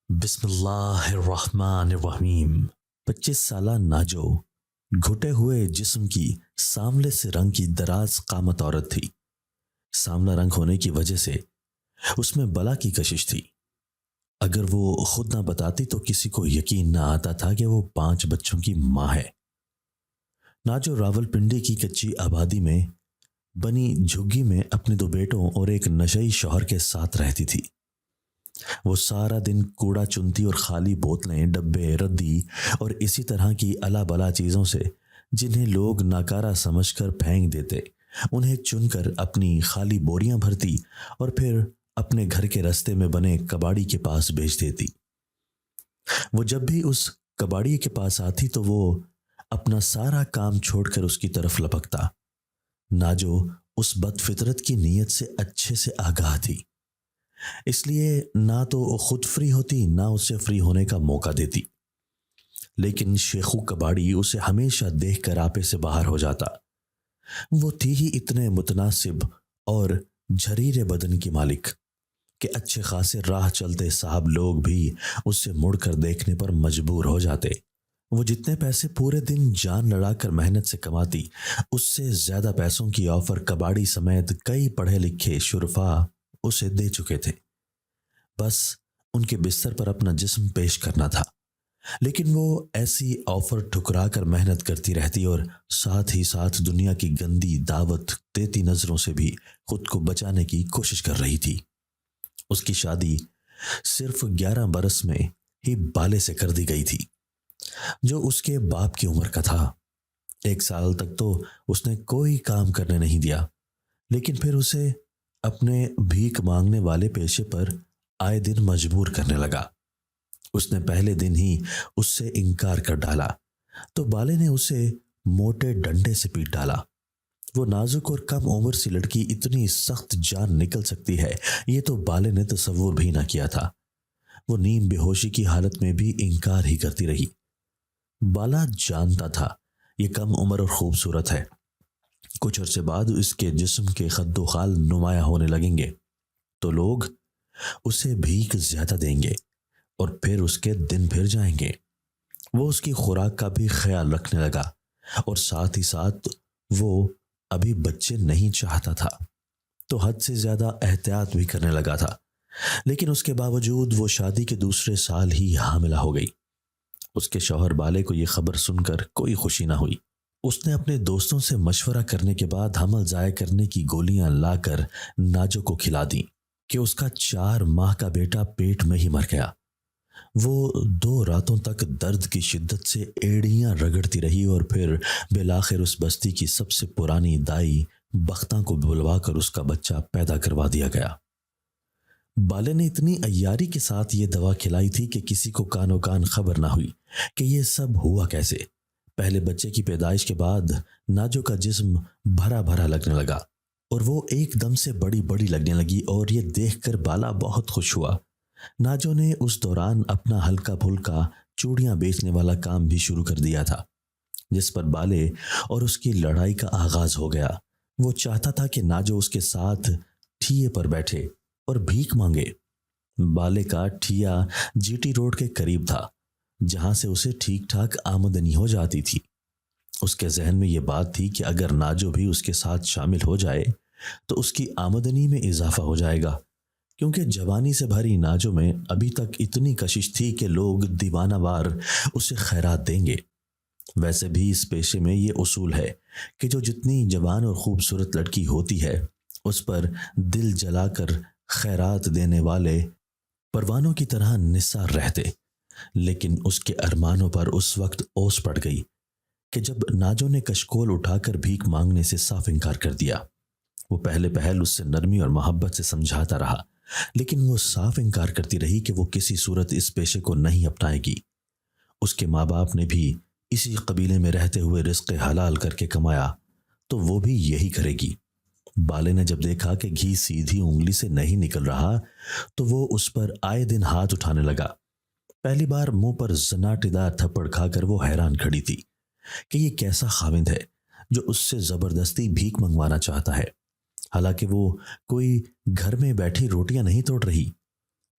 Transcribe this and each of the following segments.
بسم اللہ الرحمن الرحیم۔ 25 سالہ ناجو گھٹے ہوئے جسم کی سانولے سے رنگ کی دراز قامت عورت تھی۔ سانولا رنگ ہونے کی وجہ سے اس میں بلا کی کشش تھی۔ اگر وہ خود نہ بتاتی تو کسی کو یقین نہ آتا تھا کہ وہ 5 بچوں کی ماں ہے۔ ناجو راولپنڈی کی کچی آبادی میں بنی جھگی میں اپنے 2 بیٹوں اور ایک نشئی شوہر کے ساتھ رہتی تھی۔ وہ سارا دن کوڑا چنتی اور خالی بوتلیں، ڈبے، ردی اور اسی طرح کی الا بلا چیزوں سے جنہیں لوگ ناکارہ سمجھ کر پھینک دیتے انہیں چن کر اپنی خالی بوریاں بھرتی اور پھر اپنے گھر کے رستے میں بنے کباڑی کے پاس بھیج دیتی۔ وہ جب بھی اس کباڑی کے پاس آتی تو وہ اپنا سارا کام چھوڑ کر اس کی طرف لپکتا۔ ناجو اس بد فطرت کی نیت سے اچھے سے آگاہ تھی، اس لیے نہ تو خود فری ہوتی نہ اسے فری ہونے کا موقع دیتی، لیکن شیخو کباڑی اسے ہمیشہ دیکھ کر آپے سے باہر ہو جاتا۔ وہ تھی ہی اتنے متناسب اور جھریرے بدن کی مالک کہ اچھے خاصے راہ چلتے صاحب لوگ بھی اسے مڑ کر دیکھنے پر مجبور ہو جاتے۔ وہ جتنے پیسے پورے دن جان لڑا کر محنت سے کماتی اس سے زیادہ پیسوں کی آفر کباڑی سمیت کئی پڑھے لکھے شرفا اسے دے چکے تھے، بس ان کے بستر پر اپنا جسم پیش کرنا تھا۔ لیکن وہ ایسی آفر ٹھکرا کر محنت کرتی رہتی اور ساتھ ہی ساتھ دنیا کی گندی دعوت دیتی نظروں سے بھی خود کو بچانے کی کوشش کر رہی تھی۔ اس کی شادی صرف 11 برس میں ہی بالے سے کر دی گئی تھی، جو اس کے باپ کی عمر کا تھا۔ 1 سال تک تو اس نے کوئی کام کرنے نہیں دیا، لیکن پھر اسے اپنے بھیک مانگنے والے پیشے پر آئے دن مجبور کرنے لگا۔ اس نے پہلے دن ہی اس سے انکار کر ڈالا تو بالے نے اسے موٹے ڈنڈے سے پیٹ ڈالا۔ وہ نازک اور کم عمر سی لڑکی اتنی سخت جان نکل سکتی ہے یہ تو بالے نے تصور بھی نہ کیا تھا۔ وہ نیم بے ہوشی کی حالت میں بھی انکار ہی کرتی رہی۔ بالا جانتا تھا یہ کم عمر اور خوبصورت ہے، کچھ عرصے بعد اس کے جسم کے خد و خال نمایاں ہونے لگیں گے تو لوگ اسے بھیک زیادہ دیں گے اور پھر اس کے دن پھر جائیں گے۔ وہ اس کی خوراک کا بھی خیال رکھنے لگا اور ساتھ ہی ساتھ وہ ابھی بچے نہیں چاہتا تھا تو حد سے زیادہ احتیاط بھی کرنے لگا تھا، لیکن اس کے باوجود وہ شادی کے دوسرے سال ہی حاملہ ہو گئی۔ اس کے شوہر بالے کو یہ خبر سن کر کوئی خوشی نہ ہوئی۔ اس نے اپنے دوستوں سے مشورہ کرنے کے بعد حمل ضائع کرنے کی گولیاں لا کر ناجو کو کھلا دیں کہ اس کا 4 ماہ کا بیٹا پیٹ میں ہی مر گیا۔ وہ 2 راتوں تک درد کی شدت سے ایڑیاں رگڑتی رہی اور پھر بالآخر اس بستی کی سب سے پرانی دائی بختاں کو بلوا کر اس کا بچہ پیدا کروا دیا گیا۔ بالے نے اتنی عیاری کے ساتھ یہ دوا کھلائی تھی کہ کسی کو کانوں کان خبر نہ ہوئی کہ یہ سب ہوا کیسے۔ پہلے بچے کی پیدائش کے بعد ناجو کا جسم بھرا بھرا لگنے لگا اور وہ ایک دم سے بڑی بڑی لگنے لگی اور یہ دیکھ کر بالا بہت خوش ہوا۔ ناجو نے اس دوران اپنا ہلکا پھلکا چوڑیاں بیچنے والا کام بھی شروع کر دیا تھا، جس پر بالے اور اس کی لڑائی کا آغاز ہو گیا۔ وہ چاہتا تھا کہ ناجو اس کے ساتھ ٹھیے پر بیٹھے اور بھیک مانگے۔ بالے کا ٹھیا جی ٹی روڈ کے قریب تھا، جہاں سے اسے ٹھیک ٹھاک آمدنی ہو جاتی تھی۔ اس کے ذہن میں یہ بات تھی کہ اگر ناجو بھی اس کے ساتھ شامل ہو جائے تو اس کی آمدنی میں اضافہ ہو جائے گا، کیونکہ جوانی سے بھری ناجو میں ابھی تک اتنی کشش تھی کہ لوگ دیوانہ وار اسے خیرات دیں گے۔ ویسے بھی اس پیشے میں یہ اصول ہے کہ جو جتنی جوان اور خوبصورت لڑکی ہوتی ہے اس پر دل جلا کر خیرات دینے والے پروانوں کی طرح نثار رہتے۔ لیکن اس کے ارمانوں پر اس وقت اوس پڑ گئی کہ جب ناجو نے کشکول اٹھا کر بھیک مانگنے سے صاف انکار کر دیا۔ وہ پہلے پہل اس سے نرمی اور محبت سے سمجھاتا رہا، لیکن وہ صاف انکار کرتی رہی کہ وہ کسی صورت اس پیشے کو نہیں اپنائے گی۔ اس کے ماں باپ نے بھی اسی قبیلے میں رہتے ہوئے رزق حلال کر کے کمایا تو وہ بھی یہی کرے گی۔ بالے نے جب دیکھا کہ گھی سیدھی انگلی سے نہیں نکل رہا تو وہ اس پر آئے دن ہاتھ اٹھانے لگا۔ پہلی بار منہ پر زناٹے دار تھپڑ کھا کر وہ حیران کھڑی تھی کہ یہ کیسا خاوند ہے جو اس سے زبردستی بھیک منگوانا چاہتا ہے، حالانکہ وہ کوئی گھر میں بیٹھی روٹیاں نہیں توڑ رہی۔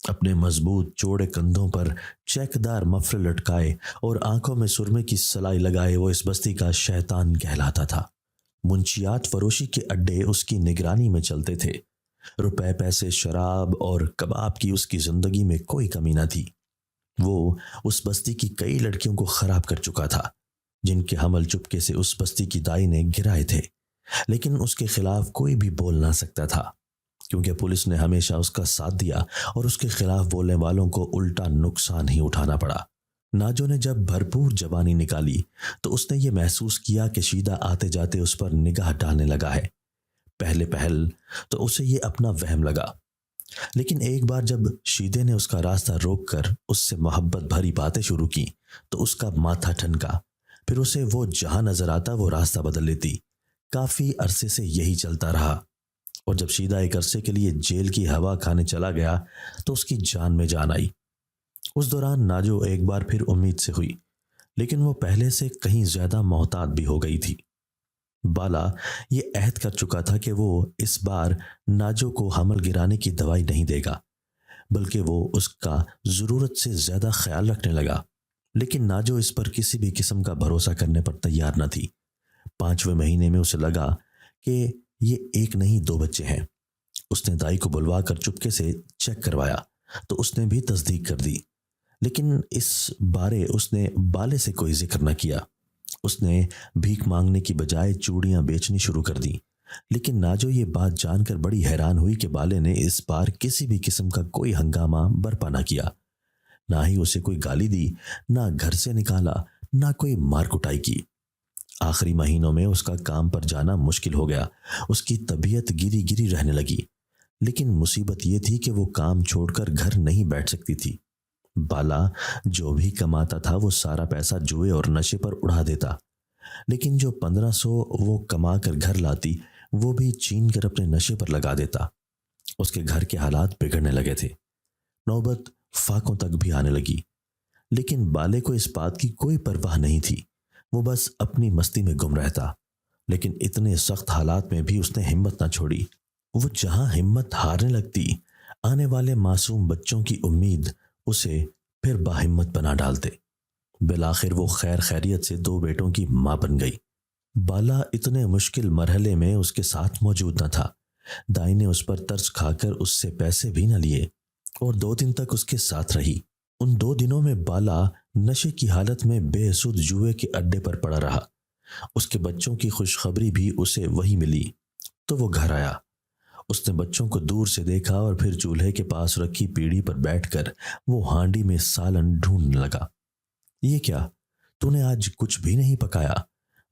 اپنے مضبوط چوڑے کندھوں پر چیکدار مفرل لٹکائے اور آنکھوں میں سرمے کی سلائی لگائے وہ اس بستی کا شیطان کہلاتا تھا۔ منشیات فروشی کے اڈے اس کی نگرانی میں چلتے تھے۔ روپے پیسے شراب اور کباب کی اس کی زندگی میں کوئی کمی نہ تھی۔ وہ اس بستی کی کئی لڑکیوں کو خراب کر چکا تھا جن کے حمل چپکے سے اس بستی کی دائی نے گرائے تھے، لیکن اس کے خلاف کوئی بھی بول نہ سکتا تھا کیونکہ پولیس نے ہمیشہ اس کا ساتھ دیا اور اس کے خلاف بولنے والوں کو الٹا نقصان ہی اٹھانا پڑا۔ ناجو نے جب بھرپور زبانی نکالی تو اس نے یہ محسوس کیا کہ شیدہ آتے جاتے اس پر نگاہ ڈالنے لگا ہے۔ پہلے پہل تو اسے یہ اپنا وہم لگا، لیکن ایک بار جب شیدے نے اس کا راستہ روک کر اس سے محبت بھری باتیں شروع کی تو اس کا ماتھا ٹھنکا، پھر اسے وہ جہاں نظر آتا وہ راستہ بدل لیتی۔ کافی عرصے سے یہی چلتا رہا، اور جب شیدہ ایک عرصے کے لیے جیل کی ہوا کھانے چلا گیا تو اس کی جان میں جان آئی۔ اس دوران ناجو ایک بار پھر امید سے ہوئی، لیکن وہ پہلے سے کہیں زیادہ محتاط بھی ہو گئی تھی۔ بالا یہ عہد کر چکا تھا کہ وہ اس بار ناجو کو حمل گرانے کی دوائی نہیں دے گا، بلکہ وہ اس کا ضرورت سے زیادہ خیال رکھنے لگا، لیکن ناجو اس پر کسی بھی قسم کا بھروسہ کرنے پر تیار نہ تھی۔ 5ویں مہینے میں اسے لگا کہ یہ ایک نہیں 2 بچے ہیں۔ اس نے دائی کو بلوا کر چپکے سے چیک کروایا تو اس نے بھی تصدیق کر دی، لیکن اس بارے اس نے بالے سے کوئی ذکر نہ کیا۔ اس نے بھیک مانگنے کی بجائے چوڑیاں بیچنی شروع کر دی، لیکن ناجو یہ بات جان کر بڑی حیران ہوئی کہ بالے نے اس بار کسی بھی قسم کا کوئی ہنگامہ برپا نہ کیا، نہ ہی اسے کوئی گالی دی، نہ گھر سے نکالا، نہ کوئی مار کٹائی کی۔ آخری مہینوں میں اس کا کام پر جانا مشکل ہو گیا، اس کی طبیعت گری گری رہنے لگی، لیکن مصیبت یہ تھی کہ وہ کام چھوڑ کر گھر نہیں بیٹھ سکتی تھی۔ بالا جو بھی کماتا تھا وہ سارا پیسہ جوئے اور نشے پر اڑا دیتا، لیکن جو 1500 وہ کما کر گھر لاتی وہ بھی چھین کر اپنے نشے پر لگا دیتا۔ اس کے گھر کے حالات بگڑنے لگے تھے، نوبت فاقوں تک بھی آنے لگی، لیکن بالے کو اس بات کی کوئی پرواہ نہیں تھی۔ وہ بس اپنی مستی میں گم رہتا، لیکن اتنے سخت حالات میں بھی اس نے ہمت نہ چھوڑی۔ وہ جہاں ہمت ہارنے لگتی، آنے والے معصوم بچوں کی امید اسے پھر باہمت بنا ڈالتے۔ بالآخر وہ خیر خیریت سے 2 بیٹوں کی ماں بن گئی۔ بالا اتنے مشکل مرحلے میں اس کے ساتھ موجود نہ تھا۔ دائی نے اس پر ترس کھا کر اس سے پیسے بھی نہ لیے اور 2 دن تک اس کے ساتھ رہی۔ ان 2 دنوں میں بالا نشے کی حالت میں بے سود جوئے کے اڈے پر پڑا رہا۔ اس کے بچوں کی خوشخبری بھی اسے وہی ملی تو وہ گھر آیا۔ اس نے بچوں کو دور سے دیکھا اور پھر چولہے کے پاس رکھی پیڑھی پر بیٹھ کر وہ ہانڈی میں سالن ڈھونڈنے لگا۔ یہ کیا؟ تو نے آج کچھ بھی نہیں پکایا؟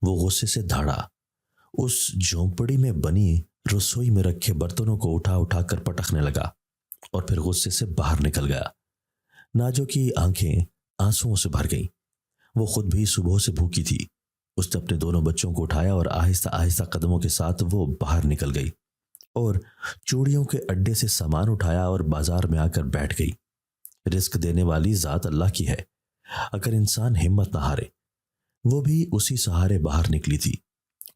وہ غصے سے دھاڑا۔ اس جھونپڑی میں بنی رسوئی میں رکھے برتنوں کو اٹھا اٹھا کر پٹکنے لگا اور پھر غصے سے باہر نکل گیا۔ ناجو کی آنکھیں آنسوؤں سے بھر گئیں۔ وہ خود بھی صبح سے بھوکی تھی۔ اس نے اپنے دونوں بچوں کو اٹھایا اور آہستہ آہستہ قدموں کے ساتھ وہ باہر نکل گئی اور چوڑیوں کے اڈے سے سامان اٹھایا اور بازار میں آ کر بیٹھ گئی۔ رزق دینے والی ذات اللہ کی ہے، اگر انسان ہمت نہ ہارے۔ وہ بھی اسی سہارے باہر نکلی تھی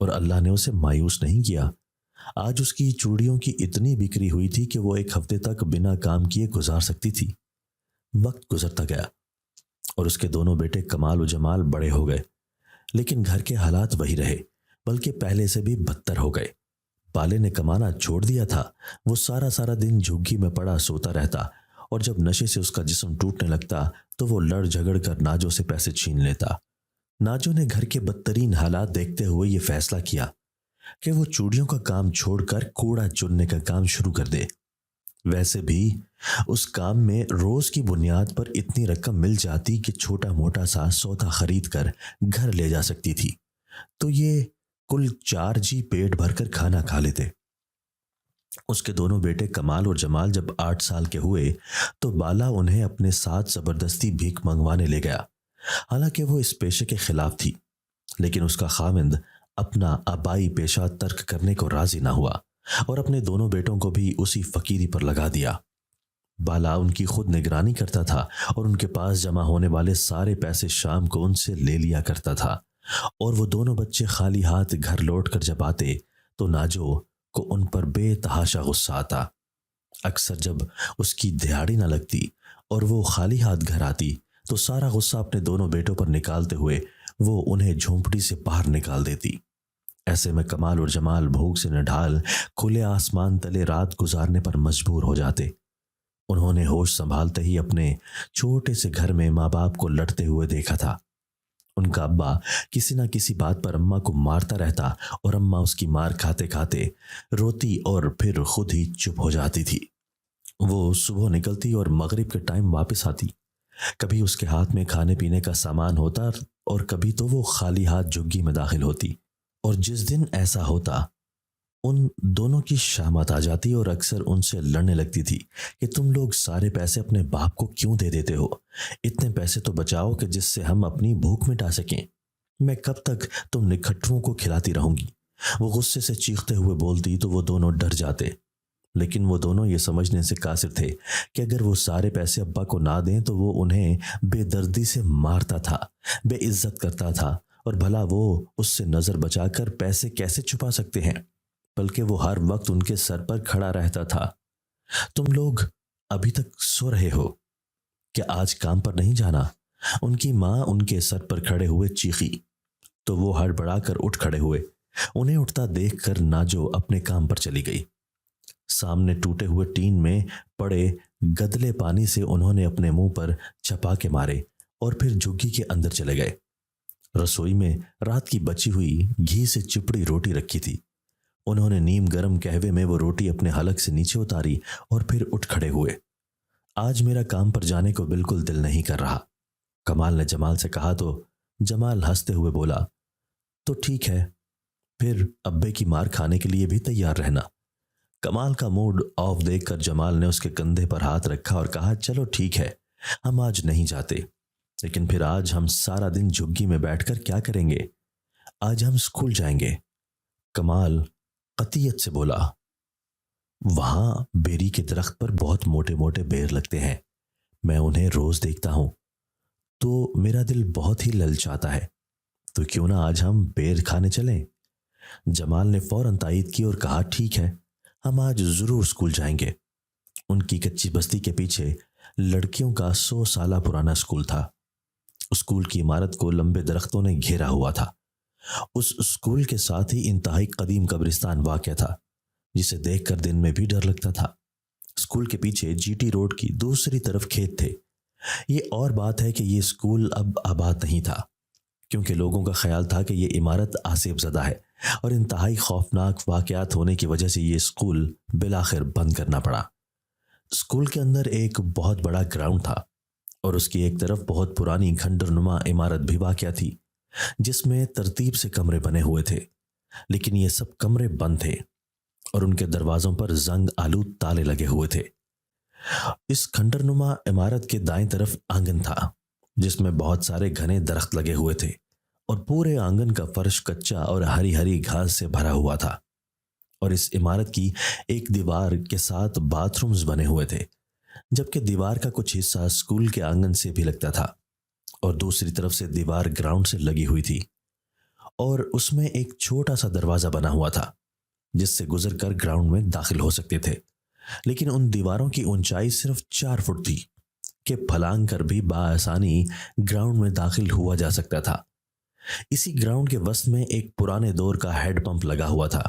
اور اللہ نے اسے مایوس نہیں کیا۔ آج اس کی چوڑیوں کی اتنی بکری ہوئی تھی کہ وہ 1 ہفتے تک بنا کام کیے گزار سکتی تھی۔ وقت گزرتا گیا اور اس کے دونوں بیٹے کمال و جمال بڑے ہو گئے، لیکن گھر کے حالات وہی رہے، بلکہ پہلے سے بھی بدتر ہو گئے۔ بالے نے کمانا چھوڑ دیا تھا۔ وہ سارا دن جھگی میں پڑا سوتا رہتا اور جب نشے سے اس کا جسم ٹوٹنے لگتا تو وہ لڑ جھگڑ کر ناجو سے پیسے چھین لیتا۔ ناجو نے گھر کے بدترین حالات دیکھتے ہوئے یہ فیصلہ کیا کہ وہ چوڑیوں کا کام چھوڑ کر کوڑا چننے کا کام شروع کر دے۔ ویسے بھی اس کام میں روز کی بنیاد پر اتنی رقم مل جاتی کہ چھوٹا موٹا سا سودا خرید کر گھر لے جا سکتی تھی، تو یہ کل 4 جی پیٹ بھر کر کھانا کھا لیتے۔ اس کے دونوں بیٹے کمال اور جمال جب 8 سال کے ہوئے تو بالا انہیں اپنے ساتھ زبردستی بھیک منگوانے لے گیا۔ حالانکہ وہ اس پیشے کے خلاف تھی، لیکن اس کا خاوند اپنا آبائی پیشہ ترک کرنے کو راضی نہ ہوا اور اپنے دونوں بیٹوں کو بھی اسی فقیری پر لگا دیا۔ بالا ان کی خود نگرانی کرتا تھا اور ان کے پاس جمع ہونے والے سارے پیسے شام کو ان سے لے لیا کرتا تھا، اور وہ دونوں بچے خالی ہاتھ گھر لوٹ کر جب آتے تو ناجو کو ان پر بے تحاشا غصہ آتا۔ اکثر جب اس کی دہاڑی نہ لگتی اور وہ خالی ہاتھ گھر آتی تو سارا غصہ اپنے دونوں بیٹوں پر نکالتے ہوئے وہ انہیں جھونپڑی سے باہر نکال دیتی۔ ایسے میں کمال اور جمال بھوک سے نڈھال کھلے آسمان تلے رات گزارنے پر مجبور ہو جاتے۔ انہوں نے ہوش سنبھالتے ہی اپنے چھوٹے سے گھر میں ماں باپ کو لڑتے ہوئے دیکھا تھا۔ ان کا ابا کسی نہ کسی بات پر اماں کو مارتا رہتا اور اماں اس کی مار کھاتے کھاتے روتی اور پھر خود ہی چپ ہو جاتی تھی۔ وہ صبح نکلتی اور مغرب کے ٹائم واپس آتی۔ کبھی اس کے ہاتھ میں کھانے پینے کا سامان ہوتا اور کبھی تو وہ خالی ہاتھ جھگی میں داخل ہوتی، اور جس دن ایسا ہوتا ان دونوں کی شامت آ جاتی اور اکثر ان سے لڑنے لگتی تھی کہ تم لوگ سارے پیسے اپنے باپ کو کیوں دے دیتے ہو؟ اتنے پیسے تو بچاؤ کہ جس سے ہم اپنی بھوک مٹا سکیں۔ میں کب تک تم نکھٹروں کو کھلاتی رہوں گی؟ وہ غصے سے چیختے ہوئے بولتی تو وہ دونوں ڈر جاتے، لیکن وہ دونوں یہ سمجھنے سے قاصر تھے کہ اگر وہ سارے پیسے ابا کو نہ دیں تو وہ انہیں بے دردی سے مارتا تھا، بے عزت کرتا تھا، اور بھلا وہ اس سے نظر بچا کر پیسے کیسے چھپا سکتے ہیں؟ بلکہ وہ ہر وقت ان کے سر پر کھڑا رہتا تھا۔ تم لوگ ابھی تک سو رہے ہو؟ کیا آج کام پر نہیں جانا؟ ان کی ماں ان کے سر پر کھڑے ہوئے چیخی تو وہ ہڑبڑا کر اٹھ کھڑے ہوئے۔ انہیں اٹھتا دیکھ کر ناجو اپنے کام پر چلی گئی۔ سامنے ٹوٹے ہوئے ٹین میں پڑے گدلے پانی سے انہوں نے اپنے منہ پر چھپاکے مارے اور پھر جھگی کے اندر چلے گئے۔ رسوئی میں رات کی بچی ہوئی گھی سے چپڑی روٹی رکھی تھی۔ انہوں نے نیم گرم قہوے میں وہ روٹی اپنے حلق سے نیچے اتاری اور پھر اٹھ کھڑے ہوئے۔ آج میرا کام پر جانے کو بالکل دل نہیں کر رہا، کمال نے جمال سے کہا تو جمال ہنستے ہوئے بولا، تو ٹھیک ہے، پھر ابے کی مار کھانے کے لیے بھی تیار رہنا۔ کمال کا موڈ آف دیکھ کر جمال نے اس کے کندھے پر ہاتھ رکھا اور کہا، چلو ٹھیک ہے، ہم آج نہیں جاتے، لیکن پھر آج ہم سارا دن جھگی میں بیٹھ کر کیا کریں گے؟ آج ہم اسکول جائیں گے۔ کمال قطعیت سے بولا، وہاں بیری کے درخت پر بہت موٹے موٹے بیر لگتے ہیں، میں انہیں روز دیکھتا ہوں تو میرا دل بہت ہی للچاتا ہے، تو کیوں نہ آج ہم بیر کھانے چلیں؟ جمال نے فوراً تائید کی اور کہا، ٹھیک ہے، ہم آج ضرور اسکول جائیں گے۔ ان کی کچی بستی کے پیچھے لڑکیوں کا 100 سالہ پرانا اسکول تھا۔ اسکول کی عمارت کو لمبے درختوں نے گھیرا ہوا تھا۔ اس اسکول کے ساتھ ہی انتہائی قدیم قبرستان واقع تھا، جسے دیکھ کر دن میں بھی ڈر لگتا تھا۔ اسکول کے پیچھے جی ٹی روڈ کی دوسری طرف کھیت تھے۔ یہ اور بات ہے کہ یہ اسکول اب آباد نہیں تھا، کیونکہ لوگوں کا خیال تھا کہ یہ عمارت آسیب زدہ ہے، اور انتہائی خوفناک واقعات ہونے کی وجہ سے یہ اسکول بالآخر بند کرنا پڑا۔ اسکول کے اندر ایک بہت بڑا گراؤنڈ تھا اور اس کی ایک طرف بہت پرانی کھنڈر نما عمارت بھی واقع تھی، جس میں ترتیب سے کمرے بنے ہوئے تھے، لیکن یہ سب کمرے بند تھے اور ان کے دروازوں پر زنگ آلود تالے لگے ہوئے تھے۔ اس کھنڈر نما عمارت کے دائیں طرف آنگن تھا، جس میں بہت سارے گھنے درخت لگے ہوئے تھے، اور پورے آنگن کا فرش کچا اور ہری ہری گھاس سے بھرا ہوا تھا، اور اس عمارت کی ایک دیوار کے ساتھ باتھ رومز بنے ہوئے تھے، جبکہ دیوار کا کچھ حصہ اسکول کے آنگن سے بھی لگتا تھا، اور دوسری طرف سے دیوار گراؤنڈ سے لگی ہوئی تھی، اور اس میں ایک چھوٹا سا دروازہ بنا ہوا تھا جس سے گزر کر گراؤنڈ میں داخل ہو سکتے تھے، لیکن ان دیواروں کی اونچائی صرف 4 فٹ تھی کہ پھلانگ کر بھی بآسانی گراؤنڈ میں داخل ہوا جا سکتا تھا۔ اسی گراؤنڈ کے وسط میں ایک پرانے دور کا ہیڈ پمپ لگا ہوا تھا،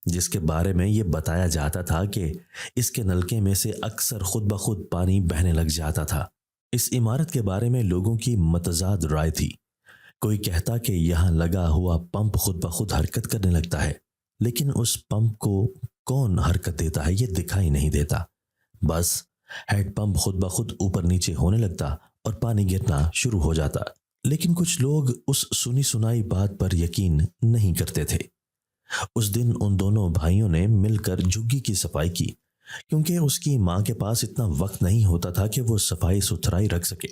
جس کے بارے میں یہ بتایا جاتا تھا کہ اس کے نلکے میں سے اکثر خود بخود پانی بہنے لگ جاتا تھا۔ اس عمارت کے بارے میں لوگوں کی متضاد رائے تھی۔ کوئی کہتا کہ یہاں لگا ہوا پمپ خود بخود حرکت کرنے لگتا ہے، لیکن اس پمپ کو کون حرکت دیتا ہے یہ دکھائی نہیں دیتا، بس ہیڈ پمپ خود بخود اوپر نیچے ہونے لگتا اور پانی گرنا شروع ہو جاتا۔ لیکن کچھ لوگ اس سنی سنائی بات پر یقین نہیں کرتے تھے۔ اس دن ان دونوں بھائیوں نے مل کر جھگی کی صفائی کی، کیونکہ اس کی ماں کے پاس اتنا وقت نہیں ہوتا تھا کہ وہ صفائی ستھرائی رکھ سکے۔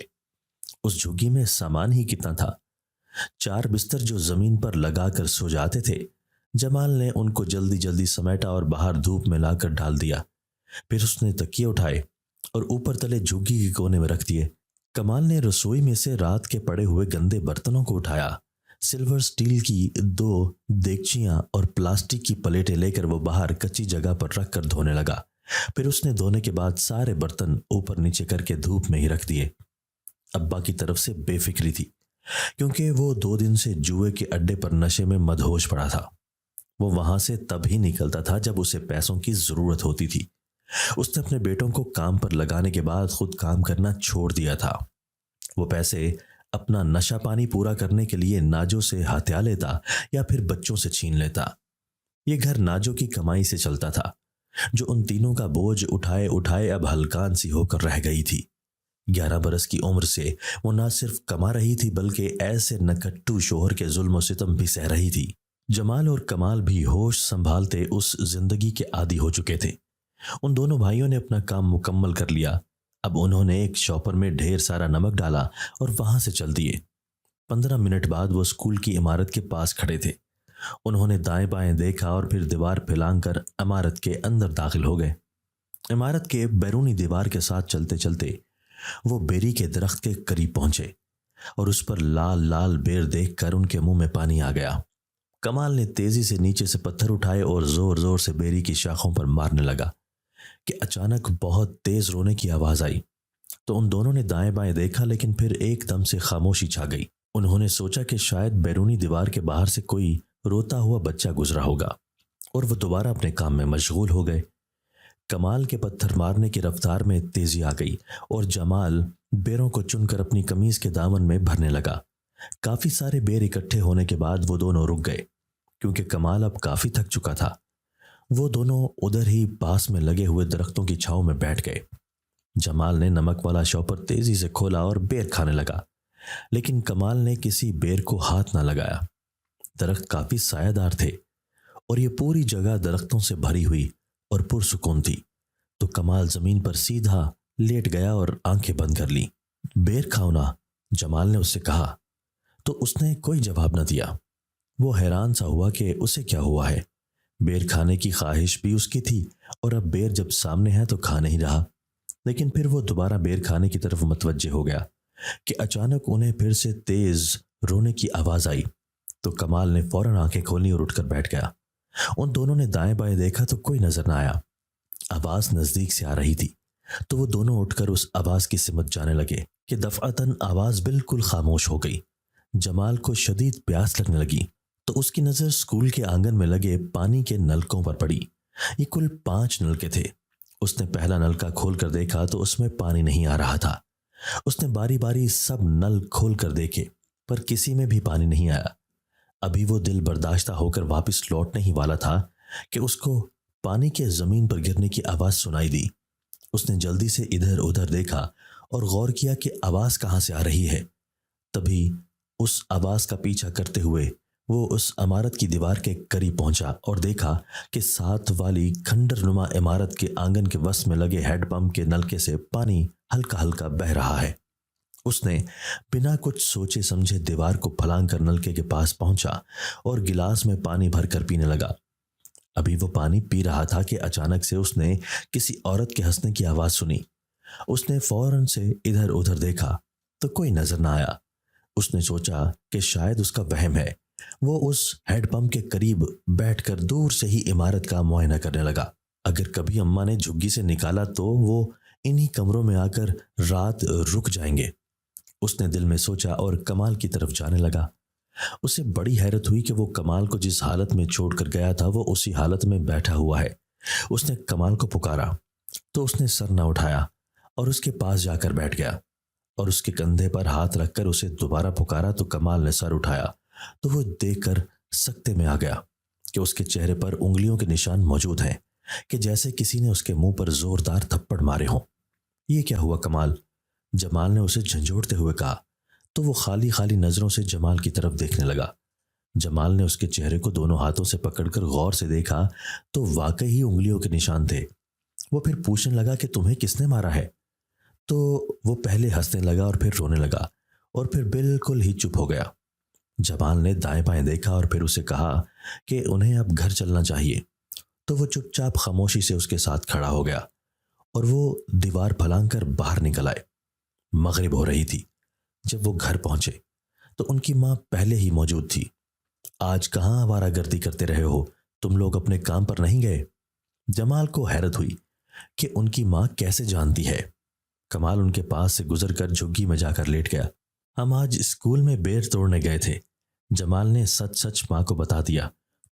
اس جھگی میں سامان ہی کتنا تھا، 4 بستر جو زمین پر لگا کر سو جاتے تھے۔ جمال نے ان کو جلدی جلدی سمیٹا اور باہر دھوپ میں لا کر ڈال دیا، پھر اس نے تکیے اٹھائے اور اوپر تلے جھگی کے کونے میں رکھ دیے۔ کمال نے رسوئی میں سے رات کے پڑے ہوئے گندے برتنوں کو اٹھایا، سلور سٹیل کی 2 دیگچیاں اور پلاسٹک کی پلیٹیں لے کر وہ باہر کچی جگہ پر رکھ کر دھونے لگا۔ پھر اس نے دھونے کے بعد سارے برتن اوپر نیچے کر کے دھوپ میں ہی رکھ دیے۔ ابا کی طرف سے بے فکری تھی، کیونکہ وہ 2 دن سے جوئے کے اڈے پر نشے میں مدہوش پڑا تھا۔ وہ وہاں سے تب ہی نکلتا تھا جب اسے پیسوں کی ضرورت ہوتی تھی۔ اس نے اپنے بیٹوں کو کام پر لگانے کے بعد خود کام کرنا چھوڑ دیا تھا۔ وہ پیسے اپنا نشہ پانی پورا کرنے کے لیے ناجو سے ہتھیا لیتا یا پھر بچوں سے چھین لیتا۔ یہ گھر ناجو کی کمائی سے چلتا تھا، جو ان تینوں کا بوجھ اٹھائے اٹھائے اب ہلکان سی ہو کر رہ گئی تھی۔ 11 برس کی عمر سے وہ نہ صرف کما رہی تھی بلکہ ایسے نکٹو شوہر کے ظلم و ستم بھی سہ رہی تھی۔ جمال اور کمال بھی ہوش سنبھالتے اس زندگی کے عادی ہو چکے تھے۔ ان دونوں بھائیوں نے اپنا کام مکمل کر لیا۔ اب انہوں نے ایک شاپر میں ڈھیر سارا نمک ڈالا اور وہاں سے چل دیے۔ 15 منٹ بعد وہ اسکول کی عمارت کے پاس کھڑے تھے۔ انہوں نے دائیں بائیں دیکھا اور پھر دیوار پھلانگ کر عمارت کے اندر داخل ہو گئے۔ عمارت کے بیرونی دیوار کے ساتھ چلتے چلتے وہ بیری کے درخت کے قریب پہنچے اور اس پر لال لال بیر دیکھ کر ان کے منہ میں پانی آ گیا۔ کمال نے تیزی سے نیچے سے پتھر اٹھائے اور زور زور سے بیری کی شاخوں پر مارنے لگا کہ اچانک بہت تیز رونے کی آواز آئی۔ تو ان دونوں نے دائیں بائیں دیکھا، لیکن پھر ایک دم سے خاموشی چھا گئی۔ انہوں نے سوچا کہ شاید بیرونی دیوار کے باہر سے کوئی روتا ہوا بچہ گزرا ہوگا، اور وہ دوبارہ اپنے کام میں مشغول ہو گئے۔ کمال کے پتھر مارنے کی رفتار میں تیزی آ گئی اور جمال بیروں کو چن کر اپنی قمیض کے دامن میں بھرنے لگا۔ کافی سارے بیر اکٹھے ہونے کے بعد وہ دونوں رک گئے، کیونکہ کمال اب کافی تھک چکا تھا۔ وہ دونوں ادھر ہی پاس میں لگے ہوئے درختوں کی چھاؤں میں بیٹھ گئے۔ جمال نے نمک والا شاپر تیزی سے کھولا اور بیر کھانے لگا، لیکن کمال نے کسی بیر کو ہاتھ نہ لگایا۔ درخت کافی سایہ دار تھے اور یہ پوری جگہ درختوں سے بھری ہوئی اور پرسکون تھی، تو کمال زمین پر سیدھا لیٹ گیا اور آنکھیں بند کر لی۔ بیر کھاؤ نا، جمال نے اس سے کہا، تو اس نے کوئی جواب نہ دیا۔ وہ حیران سا ہوا کہ اسے کیا ہوا ہے۔ بیر کھانے کی خواہش بھی اس کی تھی، اور اب بیر جب سامنے ہے تو کھا نہیں رہا۔ لیکن پھر وہ دوبارہ بیر کھانے کی طرف متوجہ ہو گیا کہ اچانک انہیں پھر سے تیز رونے کی آواز آئی۔ تو کمال نے فوراً آنکھیں کھولی اور اٹھ کر بیٹھ گیا۔ ان دونوں نے دائیں بائیں دیکھا تو کوئی نظر نہ آیا۔ آواز نزدیک سے آ رہی تھی، تو وہ دونوں اٹھ کر اس آواز کی سمت جانے لگے کہ دفعتاً آواز بالکل خاموش ہو گئی۔ جمال کو شدید پیاس لگنے لگی، تو اس کی نظر اسکول کے آنگن میں لگے پانی کے نلکوں پر پڑی۔ یہ کل 5 نلکے تھے۔ اس نے پہلا نلکا کھول کر دیکھا تو اس میں پانی نہیں آ رہا تھا۔ اس نے باری باری سب نل کھول کر دیکھے، پر کسی میں بھی پانی نہیں آیا۔ ابھی وہ دل برداشتہ ہو کر واپس لوٹنے ہی والا تھا کہ اس کو پانی کے زمین پر گرنے کی آواز سنائی دی۔ اس نے جلدی سے ادھر ادھر دیکھا اور غور کیا کہ آواز کہاں سے آ رہی ہے۔ تبھی اس آواز کا پیچھا کرتے ہوئے وہ اس عمارت کی دیوار کے قریب پہنچا اور دیکھا کہ ساتھ والی کھنڈر نما عمارت کے آنگن کے وسط میں لگے ہیڈ پمپ کے نلکے سے پانی ہلکا ہلکا بہہ رہا ہے۔ اس نے بنا کچھ سوچے سمجھے دیوار کو پھلانگ کر نلکے کے پاس پہنچا اور گلاس میں پانی بھر کر پینے لگا۔ ابھی وہ پانی پی رہا تھا کہ اچانک سے اس نے کسی عورت کے ہنسنے کی آواز سنی۔ اس نے فوراً سے ادھر ادھر دیکھا تو کوئی نظر نہ آیا۔ اس نے سوچا کہ شاید اس کا وہم ہے۔ وہ اس ہیڈ پمپ کے قریب بیٹھ کر دور سے ہی عمارت کا معائنہ کرنے لگا۔ اگر کبھی اماں نے جھگی سے نکالا تو وہ انہی کمروں میں آ کر رات رک جائیں گے، اس نے دل میں سوچا اور کمال کی طرف جانے لگا۔ اسے بڑی حیرت ہوئی کہ وہ کمال کو جس حالت میں چھوڑ کر گیا تھا وہ اسی حالت میں بیٹھا ہوا ہے۔ اس نے کمال کو پکارا تو اس نے سر نہ اٹھایا اور اس کے پاس جا کر بیٹھ گیا، اور اس کے کندھے پر ہاتھ رکھ کر اسے دوبارہ پکارا تو کمال نے سر اٹھایا تو وہ دیکھ کر سکتے میں آ گیا کہ اس کے چہرے پر انگلیوں کے نشان موجود ہیں کہ جیسے کسی نے اس کے منہ پر زوردار تھپڑ مارے ہوں۔ یہ کیا ہوا کمال؟ جمال نے اسے جھنجھوڑتے ہوئے کہا، تو وہ خالی خالی نظروں سے جمال کی طرف دیکھنے لگا۔ جمال نے اس کے چہرے کو دونوں ہاتھوں سے پکڑ کر غور سے دیکھا تو واقعی ہی انگلیوں کے نشان تھے۔ وہ پھر پوچھنے لگا کہ تمہیں کس نے مارا ہے؟ تو وہ پہلے ہنسنے لگا اور پھر رونے لگا اور پھر بالکل ہی چپ ہو گیا۔ جمال نے دائیں بائیں دیکھا اور پھر اسے کہا کہ انہیں اب گھر چلنا چاہیے، تو وہ چپ چاپ خاموشی سے اس کے ساتھ کھڑا ہو گیا اور وہ دیوار پھلانگ کر باہر نکل آئے۔ مغرب ہو رہی تھی جب وہ گھر پہنچے تو ان کی ماں پہلے ہی موجود تھی۔ آج کہاں آوارہ گردی کرتے رہے ہو؟ تم لوگ اپنے کام پر نہیں گئے؟ جمال کو حیرت ہوئی کہ ان کی ماں کیسے جانتی ہے۔ کمال ان کے پاس سے گزر کر جھگی میں جا کر لیٹ گیا۔ ہم آج اسکول میں بیر توڑنے گئے تھے، جمال نے سچ سچ ماں کو بتا دیا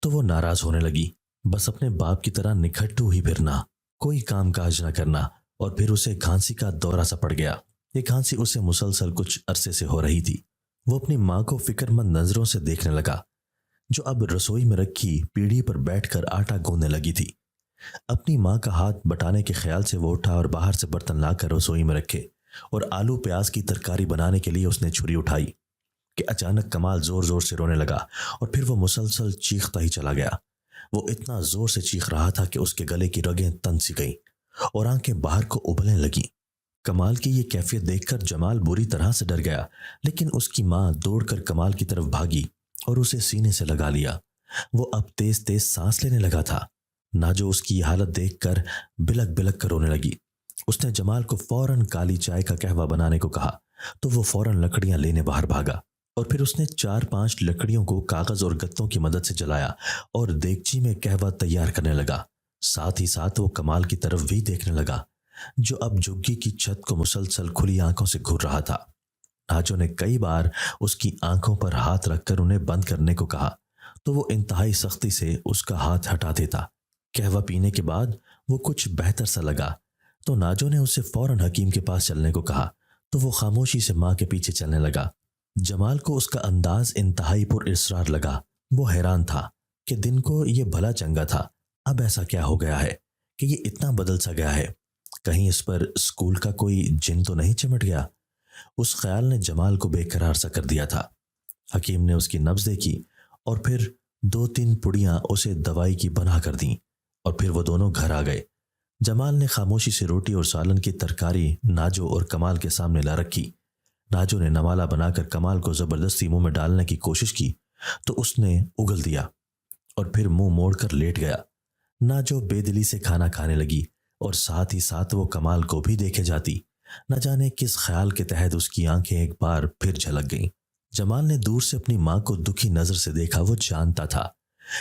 تو وہ ناراض ہونے لگی۔ بس اپنے باپ کی طرح نکھٹو ہی پھرنا، کوئی کام کاج نہ کرنا، اور پھر اسے کھانسی کا دورہ سا پڑ گیا۔ یہ کھانسی اسے مسلسل کچھ عرصے سے ہو رہی تھی۔ وہ اپنی ماں کو فکر مند نظروں سے دیکھنے لگا، جو اب رسوئی میں رکھی پیڑھی پر بیٹھ کر آٹا گوندنے لگی تھی۔ اپنی ماں کا ہاتھ بٹانے کے خیال سے وہ اٹھا اور باہر سے برتن لا کر رسوئی میں رکھے اور آلو پیاز کی ترکاری بنانے کے لیے اس نے چھری اٹھائی کہ اچانک کمال زور زور سے رونے لگا، اور پھر وہ مسلسل چیختا ہی چلا گیا۔ وہ اتنا زور سے چیخ رہا تھا کہ اس کے گلے کی رگیں تن سی گئیں اور آنکھیں باہر کو ابلنے لگیں۔ کمال کی یہ کیفیت دیکھ کر جمال بری طرح سے ڈر گیا، لیکن اس کی ماں دوڑ کر کمال کی طرف بھاگی اور اسے سینے سے لگا لیا۔ وہ اب تیز تیز سانس لینے لگا تھا۔ ناجو اس کی حالت دیکھ کر بلک بلک کر رونے لگی۔ اس نے جمال کو فوراً کالی چائے کا قہوہ بنانے کو کہا تو وہ فوراً لکڑیاں لینے باہر بھاگا، اور پھر اس نے 4-5 لکڑیوں کو کاغذ اور گتوں کی مدد سے جلایا اور دیگچی میں قہوہ تیار کرنے لگا۔ ساتھ ہی ساتھ وہ کمال کی طرف بھی دیکھنے لگا، جو اب جھگی کی چھت کو مسلسل کھلی آنکھوں سے گھور رہا تھا۔ ناجو نے کئی بار اس کی آنکھوں پر ہاتھ رکھ کر انہیں بند کرنے کو کہا تو وہ انتہائی سختی سے اس کا ہاتھ ہٹا دیتا۔ قہوہ پینے کے بعد وہ کچھ بہتر سا لگا تو ناجو نے اسے فوراً حکیم کے پاس چلنے کو کہا تو وہ خاموشی سے ماں کے پیچھے چلنے لگا۔ جمال کو اس کا انداز انتہائی پر اصرار لگا۔ وہ حیران تھا کہ دن کو یہ بھلا چنگا تھا، اب ایسا کیا ہو گیا ہے کہ یہ اتنا بدل سا گیا ہے؟ کہیں اس پر اسکول کا کوئی جن تو نہیں چمٹ گیا؟ اس خیال نے جمال کو بے قرار سا کر دیا تھا۔ حکیم نے اس کی نبض دیکھی اور پھر 2-3 پڑیاں اسے دوائی کی بنا کر دیں، اور پھر وہ دونوں گھر آ گئے۔ جمال نے خاموشی سے روٹی اور سالن کی ترکاری ناجو اور کمال کے سامنے لا رکھی۔ ناجو نے نوالا بنا کر کمال کو زبردستی منہ میں ڈالنے کی کوشش کی تو اس نے اگل دیا اور پھر منہ موڑ کر لیٹ گیا۔ ناجو بے دلی سے کھانا کھانے لگی اور ساتھ ہی ساتھ وہ کمال کو بھی دیکھے جاتی۔ نہ جانے کس خیال کے تحت اس کی آنکھیں ایک بار پھر جھلک گئیں۔ جمال نے دور سے اپنی ماں کو دکھی نظر سے دیکھا۔ وہ جانتا تھا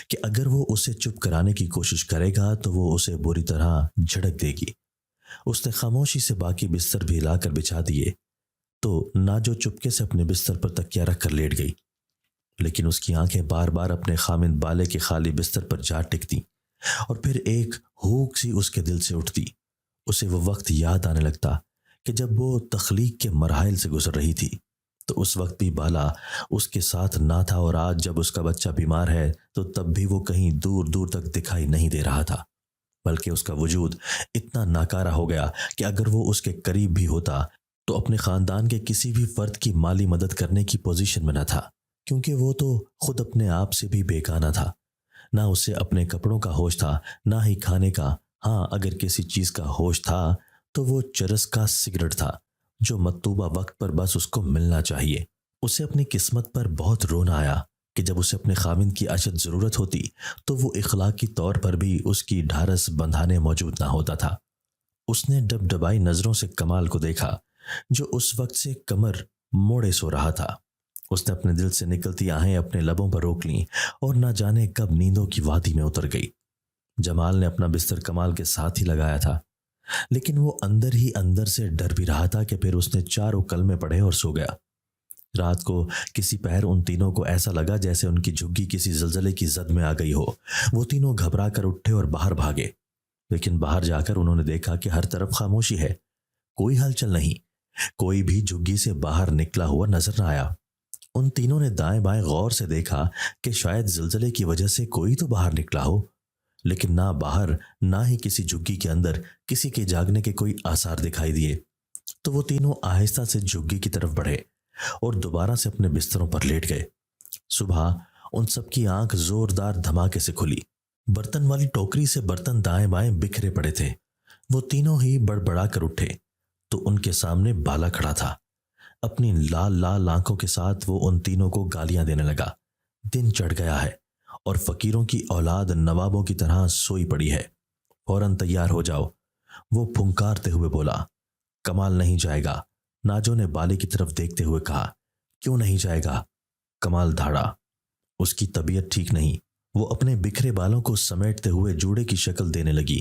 کہ اگر وہ اسے چپ کرانے کی کوشش کرے گا تو وہ اسے بری طرح جھڑک دے گی۔ اس نے خاموشی سے باقی بستر بھی لا کر بچھا دیے تو ناجو چپکے سے اپنے بستر پر تکیہ رکھ کر لیٹ گئی، لیکن اس کی آنکھیں بار بار اپنے خامند بالے کے خالی بستر پر جا ٹکتی اور پھر ایک ہوک سی اس کے دل سے اٹھتی۔ اسے وہ وقت یاد آنے لگتا کہ جب وہ تخلیق کے مراحل سے گزر رہی تھی تو اس وقت بھی بالا اس کے ساتھ نہ تھا، اور آج جب اس کا بچہ بیمار ہے تو تب بھی وہ کہیں دور دور تک دکھائی نہیں دے رہا تھا، بلکہ اس کا وجود اتنا ناکارہ ہو گیا کہ اگر وہ اس کے قریب بھی ہوتا تو اپنے خاندان کے کسی بھی فرد کی مالی مدد کرنے کی پوزیشن میں نہ تھا، کیونکہ وہ تو خود اپنے آپ سے بھی بیگانہ تھا۔ نہ اسے اپنے کپڑوں کا ہوش تھا، نہ ہی کھانے کا۔ ہاں، اگر کسی چیز کا ہوش تھا تو وہ چرس کا سگریٹ تھا، جو مطلوبہ وقت پر بس اس کو ملنا چاہیے۔ اسے اپنی قسمت پر بہت رونا آیا کہ جب اسے اپنے خاوند کی اشد ضرورت ہوتی تو وہ اخلاقی طور پر بھی اس کی ڈھارس بندھانے موجود نہ ہوتا تھا۔ اس نے ڈبڈبائی نظروں سے کمال کو دیکھا، جو اس وقت سے کمر موڑے سو رہا تھا۔ اس نے اپنے دل سے نکلتی آہیں اپنے لبوں پر روک لیں اور نہ جانے کب نیندوں کی وادی میں اتر گئی۔ جمال نے اپنا بستر کمال کے ساتھ ہی لگایا تھا، لیکن وہ اندر ہی اندر سے ڈر بھی رہا تھا کہ پھر اس نے 4 کلمے پڑھے اور سو گیا۔ رات کو کسی پہر ان تینوں کو ایسا لگا جیسے ان کی جھگی کسی زلزلے کی زد میں آ گئی ہو۔ وہ تینوں گھبرا کر اٹھے اور باہر بھاگے، لیکن باہر جا کر انہوں نے دیکھا کہ ہر طرف خاموشی ہے، کوئی ہلچل نہیں، کوئی بھی جھگی سے باہر نکلا ہوا نظر نہ آیا۔ ان تینوں نے دائیں بائیں غور سے دیکھا کہ شاید زلزلے کی وجہ سے کوئی تو باہر نکلا ہو، لیکن نہ باہر نہ ہی کسی جھگی کے اندر کسی کے جاگنے کے کوئی آثار دکھائی دیے۔ تو وہ تینوں آہستہ سے جھگی کی طرف بڑھے اور دوبارہ سے اپنے بستروں پر لیٹ گئے۔ صبح ان سب کی آنکھ زوردار دھماکے سے کھلی۔ برتن والی ٹوکری سے برتن دائیں بائیں بکھرے پڑے تھے۔ وہ تینوں ہی بڑبڑا کر اٹھے تو ان کے سامنے بالا کھڑا تھا۔ اپنی لال لال آنکھوں کے ساتھ وہ ان تینوں کو گالیاں دینے لگا۔ دن چڑھ گیا ہے اور فقیروں کی اولاد نوابوں کی طرح سوئی پڑی ہے، فوراً تیار ہو جاؤ، وہ پھنکارتے ہوئے بولا۔ کمال نہیں جائے گا، ناجو نے بالے کی طرف دیکھتے ہوئے کہا۔ کیوں نہیں جائے گا؟ کمال دھاڑا۔ اس کی طبیعت ٹھیک نہیں۔ وہ اپنے بکھرے بالوں کو سمیٹتے ہوئے جوڑے کی شکل دینے لگی